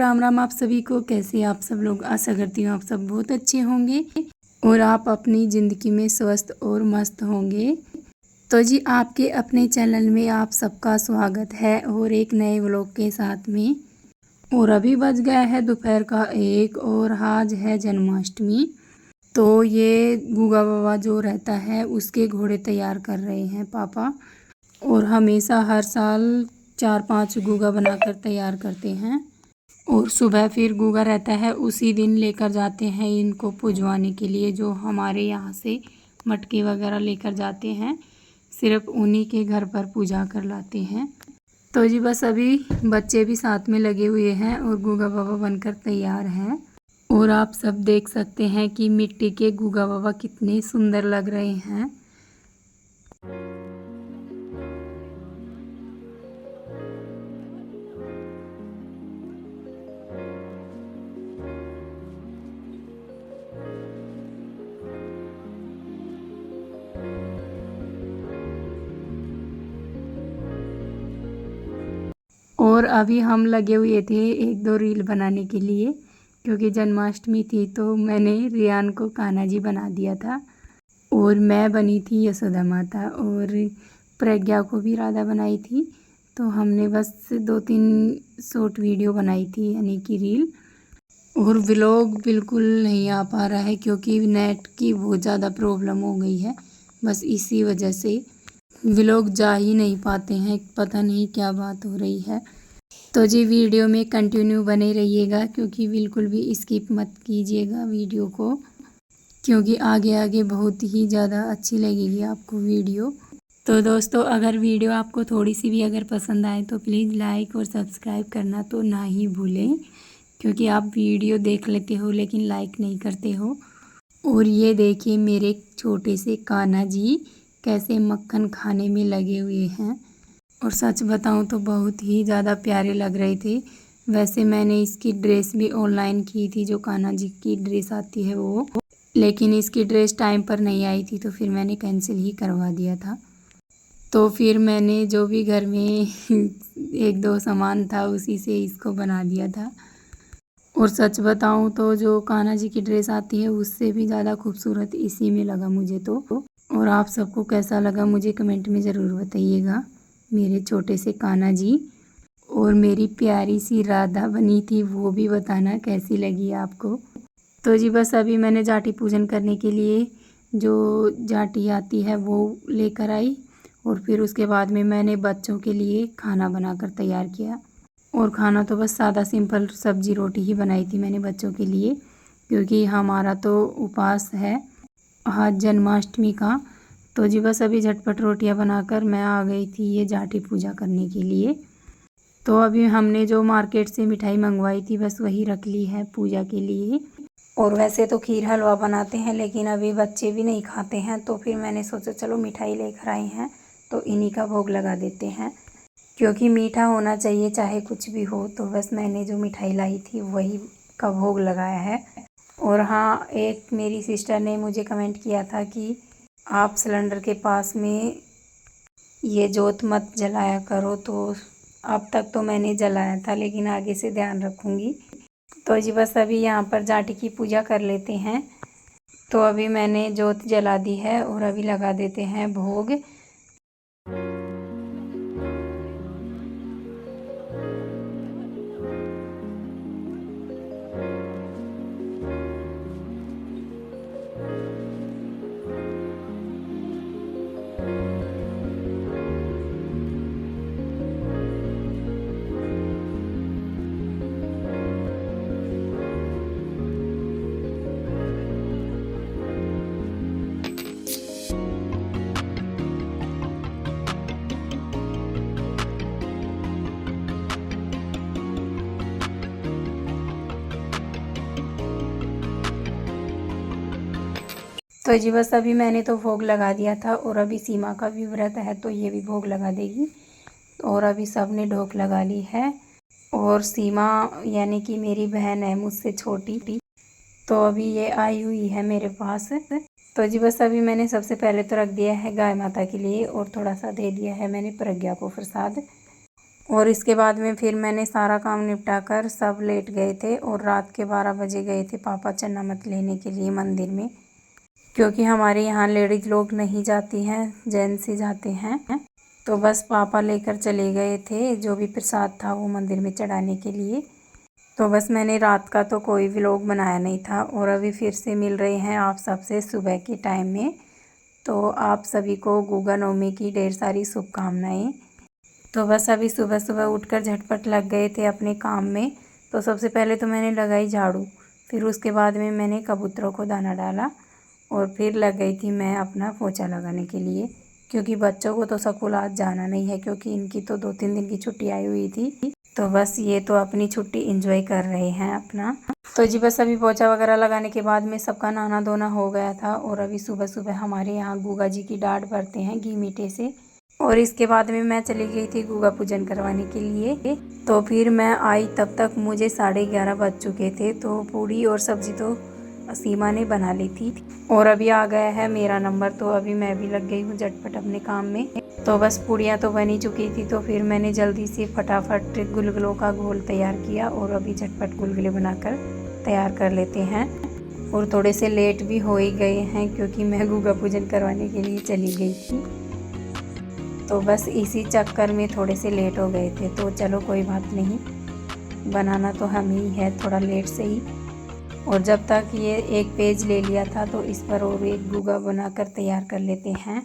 राम राम आप सभी को। कैसे आप सब लोग? आशा करती हूँ आप सब बहुत अच्छे होंगे और आप अपनी ज़िंदगी में स्वस्थ और मस्त होंगे। तो जी आपके अपने चैनल में आप सबका स्वागत है और एक नए व्लॉग के साथ में। और अभी बज गया है दोपहर का 1 और आज है जन्माष्टमी। तो ये गूगा बाबा जो रहता है उसके घोड़े तैयार कर रहे हैं पापा। और हमेशा हर साल 4-5 गूगा बनाकर तैयार करते हैं और सुबह फिर गूगा रहता है उसी दिन लेकर जाते हैं इनको पुजवाने के लिए। जो हमारे यहाँ से मटके वगैरह लेकर जाते हैं सिर्फ उन्हीं के घर पर पूजा कर लाते हैं। तो जी बस अभी बच्चे भी साथ में लगे हुए हैं और गूगा बाबा बनकर तैयार हैं। और आप सब देख सकते हैं कि मिट्टी के गूगा बाबा कितने सुंदर लग रहे हैं। और अभी हम लगे हुए थे 1-2 रील बनाने के लिए क्योंकि जन्माष्टमी थी। तो मैंने रियान को कान्हा जी बना दिया था और मैं बनी थी यशोदा माता और प्रज्ञा को भी राधा बनाई थी। तो हमने बस 2-3 शॉर्ट वीडियो बनाई थी यानी कि रील। और व्लॉग बिल्कुल नहीं आ पा रहा है क्योंकि नेट की बहुत ज़्यादा प्रॉब्लम हो गई है। बस इसी वजह से व्लॉग जा ही नहीं पाते हैं, पता नहीं क्या बात हो रही है। तो जी वीडियो में कंटिन्यू बने रहिएगा क्योंकि बिल्कुल भी स्किप मत कीजिएगा वीडियो को, क्योंकि आगे आगे बहुत ही ज़्यादा अच्छी लगेगी आपको वीडियो। तो दोस्तों अगर वीडियो आपको थोड़ी सी भी अगर पसंद आए तो प्लीज़ लाइक और सब्सक्राइब करना तो ना ही भूलें, क्योंकि आप वीडियो देख लेते हो लेकिन लाइक नहीं करते हो। और ये देखिए मेरे छोटे से कान्हा जी कैसे मक्खन खाने में लगे हुए हैं। और सच बताऊं तो बहुत ही ज़्यादा प्यारे लग रहे थे। वैसे मैंने इसकी ड्रेस भी ऑनलाइन की थी, जो कान्हा जी की ड्रेस आती है वो, लेकिन इसकी ड्रेस टाइम पर नहीं आई थी तो फिर मैंने कैंसिल ही करवा दिया था। तो फिर मैंने जो भी घर में 1-2 सामान था उसी से इसको बना दिया था। और सच बताऊं तो जो कान्हा जी की ड्रेस आती है उससे भी ज़्यादा खूबसूरत इसी में लगा मुझे तो। और आप सबको कैसा लगा मुझे कमेंट में ज़रूर बताइएगा। मेरे छोटे से कान्हा जी और मेरी प्यारी सी राधा बनी थी वो भी बताना कैसी लगी आपको। तो जी बस अभी मैंने जाटी पूजन करने के लिए जो जाटी आती है वो लेकर आई और फिर उसके बाद में मैंने बच्चों के लिए खाना बनाकर तैयार किया। और खाना तो बस सादा सिंपल सब्जी रोटी ही बनाई थी मैंने बच्चों के लिए, क्योंकि हमारा तो उपवास है आज जन्माष्टमी का। तो जी बस अभी झटपट रोटियां बनाकर मैं आ गई थी ये जाटी पूजा करने के लिए। तो अभी हमने जो मार्केट से मिठाई मंगवाई थी बस वही रख ली है पूजा के लिए। और वैसे तो खीर हलवा बनाते हैं लेकिन अभी बच्चे भी नहीं खाते हैं तो फिर मैंने सोचा चलो मिठाई लेकर आई हैं तो इन्हीं का भोग लगा देते हैं, क्योंकि मीठा होना चाहिए चाहे कुछ भी हो। तो बस मैंने जो मिठाई लाई थी वही का भोग लगाया है। और हाँ, एक मेरी सिस्टर ने मुझे कमेंट किया था कि आप सिलेंडर के पास में ये जोत मत जलाया करो। तो अब तक तो मैंने जलाया था लेकिन आगे से ध्यान रखूँगी। तो जी बस अभी यहाँ पर जाटी की पूजा कर लेते हैं। तो अभी मैंने जोत जला दी है और अभी लगा देते हैं भोग। तो जी बस अभी मैंने तो भोग लगा दिया था और अभी सीमा का भी व्रत है तो ये भी भोग लगा देगी। और अभी सब ने ढोक लगा ली है। और सीमा यानी कि मेरी बहन है मुझसे छोटी, तो अभी ये आई हुई है मेरे पास। तो जी बस अभी मैंने सबसे पहले तो रख दिया है गाय माता के लिए और थोड़ा सा दे दिया है मैंने प्रज्ञा को प्रसाद। और इसके बाद में फिर मैंने सारा काम निपटा कर सब लेट गए थे और रात के 12 बजे गए थे पापा चन्नामत लेने के लिए मंदिर में, क्योंकि हमारे यहाँ लेडीज़ लोग नहीं जाती हैं, जेंट्स ही जाते हैं। तो बस पापा लेकर चले गए थे जो भी प्रसाद था वो मंदिर में चढ़ाने के लिए। तो बस मैंने रात का तो कोई व्लॉग बनाया नहीं था और अभी फिर से मिल रहे हैं आप सबसे सुबह के टाइम में। तो आप सभी को गुगा नवमी की ढेर सारी शुभकामनाएं। तो बस अभी सुबह सुबह उठकर झटपट लग गए थे अपने काम में। तो सबसे पहले तो मैंने लगाई झाड़ू, फिर उसके बाद में मैंने कबूतरों को दाना डाला और फिर लग गई थी मैं अपना पोछा लगाने के लिए, क्योंकि बच्चों को तो स्कूल आज जाना नहीं है क्योंकि इनकी तो 2-3 दिन की छुट्टी आई हुई थी। तो बस ये तो अपनी छुट्टी एंजॉय कर रहे हैं अपना। तो जी बस अभी पोछा वगैरह लगाने के बाद में सबका नहाना धोना हो गया था और अभी सुबह सुबह हमारे यहाँ गुगा जी की डाढ़ भरते हैं घी मीठे से। और इसके बाद में मैं चली गई थी गुगा पूजन करवाने के लिए। तो फिर मैं आई तब तक मुझे 11:30 बज चुके थे। तो पूड़ी और सब्जी तो सीमा ने बना ली थी और अभी आ गया है मेरा नंबर। तो अभी मैं भी लग गई हूँ झटपट अपने काम में। तो बस पूड़ियाँ तो बनी चुकी थी तो फिर मैंने जल्दी से फटाफट गुलगुलों का घोल तैयार किया और अभी झटपट गुलगुले बनाकर तैयार कर लेते हैं। और थोड़े से लेट भी हो ही गए हैं क्योंकि मैं गुगा पूजन करवाने के लिए चली गई थी। तो बस इसी चक्कर में थोड़े से लेट हो गए थे। तो चलो कोई बात नहीं, बनाना तो हम ही है थोड़ा लेट से ही। और जब तक ये एक पेज ले लिया था तो इस पर और एक गुगा बनाकर तैयार कर लेते हैं।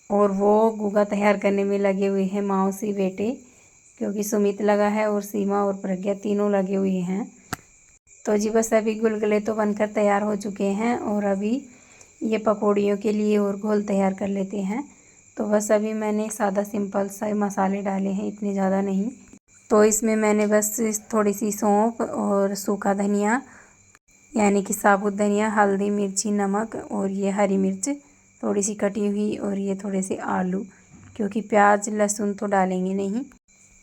और वो गुगा तैयार करने में लगे हुए हैं मौसी बेटे, क्योंकि सुमित लगा है और सीमा और प्रज्ञा तीनों लगे हुए हैं। तो जी बस अभी गुलगुले तो बनकर तैयार हो चुके हैं और अभी ये पकौड़ियों के लिए और घोल तैयार कर लेते हैं। तो बस अभी मैंने सादा सिंपल सा मसाले डाले हैं, इतने ज़्यादा नहीं। तो इसमें मैंने बस थोड़ी सी सौंफ और सूखा धनिया यानी कि साबुत धनिया, हल्दी, मिर्ची, नमक और ये हरी मिर्च थोड़ी सी कटी हुई और ये थोड़े से आलू, क्योंकि प्याज लहसुन तो डालेंगे नहीं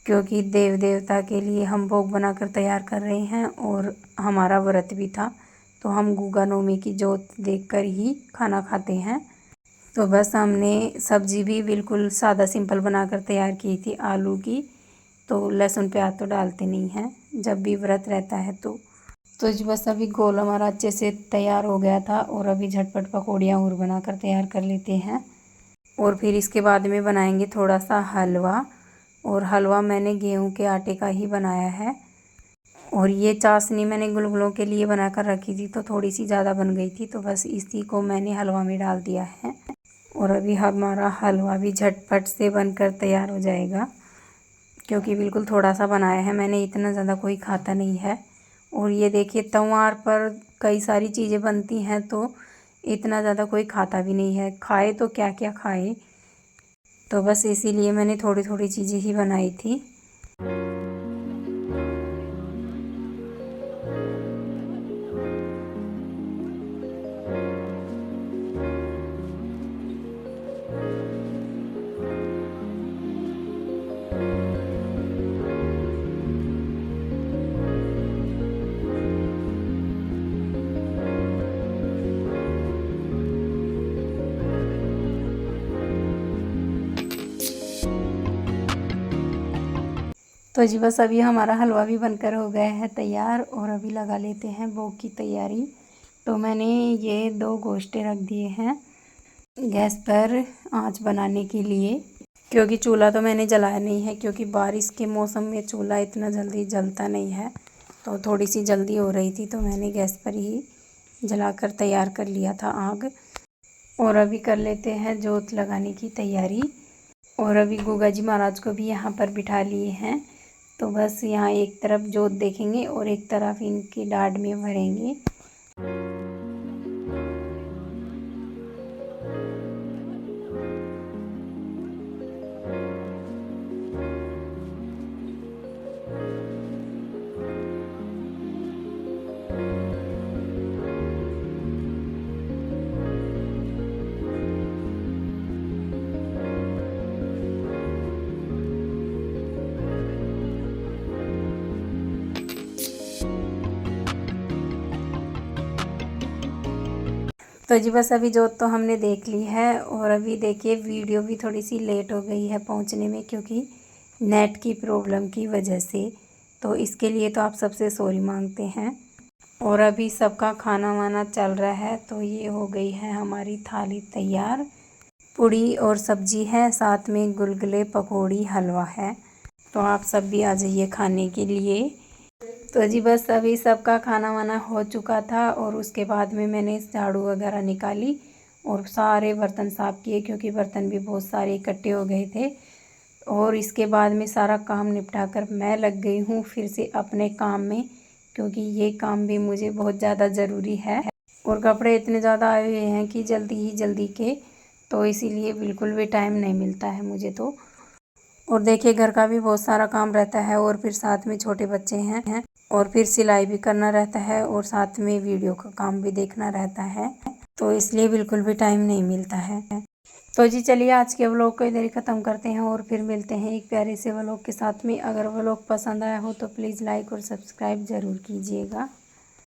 क्योंकि देव देवता के लिए हम भोग बनाकर तैयार कर रहे हैं और हमारा व्रत भी था। तो हम गुगा नवमी की जोत देखकर ही खाना खाते हैं। तो बस हमने सब्ज़ी भी बिल्कुल सादा सिंपल बनाकर तैयार की थी आलू की। तो लहसुन प्याज तो डालते नहीं हैं जब भी व्रत रहता है। तो जी बस अभी घोल हमारा अच्छे से तैयार हो गया था और अभी झटपट पकौड़ियाँ और बनाकर तैयार कर लेते हैं। और फिर इसके बाद में बनाएंगे थोड़ा सा हलवा। और हलवा मैंने गेहूं के आटे का ही बनाया है। और ये चाशनी मैंने गुलगुलों के लिए बनाकर रखी थी तो थोड़ी सी ज़्यादा बन गई थी, तो बस इसी को मैंने हलवा में डाल दिया है। और अभी हमारा हलवा भी झटपट से बनकर तैयार हो जाएगा, क्योंकि बिल्कुल थोड़ा सा बनाया है मैंने, इतना ज़्यादा कोई खाता नहीं है। और ये देखिए तवार पर कई सारी चीज़ें बनती हैं तो इतना ज़्यादा कोई खाता भी नहीं है, खाए तो क्या क्या खाए। तो बस इसीलिए मैंने थोड़ी थोड़ी चीज़ें ही बनाई थी। तो जी बस अभी हमारा हलवा भी बनकर हो गया है तैयार और अभी लगा लेते हैं भोग की तैयारी। तो मैंने ये 2 गोश्ते रख दिए हैं गैस पर आंच बनाने के लिए, क्योंकि चूल्हा तो मैंने जलाया नहीं है क्योंकि बारिश के मौसम में चूल्हा इतना जल्दी जलता नहीं है। तो थोड़ी सी जल्दी हो रही थी तो मैंने गैस पर ही जलाकर तैयार कर लिया था आग। और अभी कर लेते हैं जोत लगाने की तैयारी। और अभी गुगा जी महाराज को भी यहाँ पर बिठा लिए हैं। तो बस यहाँ एक तरफ जोत देखेंगे और एक तरफ इनकी डाढ़ में भरेंगे। तो जी बस अभी जोत तो हमने देख ली है और अभी देखिए वीडियो भी थोड़ी सी लेट हो गई है पहुंचने में, क्योंकि नेट की प्रॉब्लम की वजह से, तो इसके लिए तो आप सबसे सॉरी मांगते हैं। और अभी सबका खाना वाना चल रहा है, तो ये हो गई है हमारी थाली तैयार। पूड़ी और सब्जी है, साथ में गुलगुले, पकौड़ी, हलवा है। तो आप सब भी आ जाइए खाने के लिए। तो जी बस अभी सबका खाना वाना हो चुका था और उसके बाद में मैंने झाड़ू वगैरह निकाली और सारे बर्तन साफ़ किए, क्योंकि बर्तन भी बहुत सारे इकट्ठे हो गए थे। और इसके बाद में सारा काम निपटा कर मैं लग गई हूँ फिर से अपने काम में, क्योंकि ये काम भी मुझे बहुत ज़्यादा ज़रूरी है। और कपड़े इतने ज़्यादा आए हुए हैं कि जल्दी के, तो इसीलिए बिल्कुल भी टाइम नहीं मिलता है मुझे तो। और देखिए घर का भी बहुत सारा काम रहता है, और फिर साथ में छोटे बच्चे हैं, और फिर सिलाई भी करना रहता है, और साथ में वीडियो का काम भी देखना रहता है, तो इसलिए बिल्कुल भी टाइम नहीं मिलता है। तो जी चलिए आज के व्लॉग को इधर ही ख़त्म करते हैं, और फिर मिलते हैं एक प्यारे से व्लॉग के साथ में। अगर व्लॉग पसंद आया हो तो प्लीज़ लाइक और सब्सक्राइब ज़रूर कीजिएगा।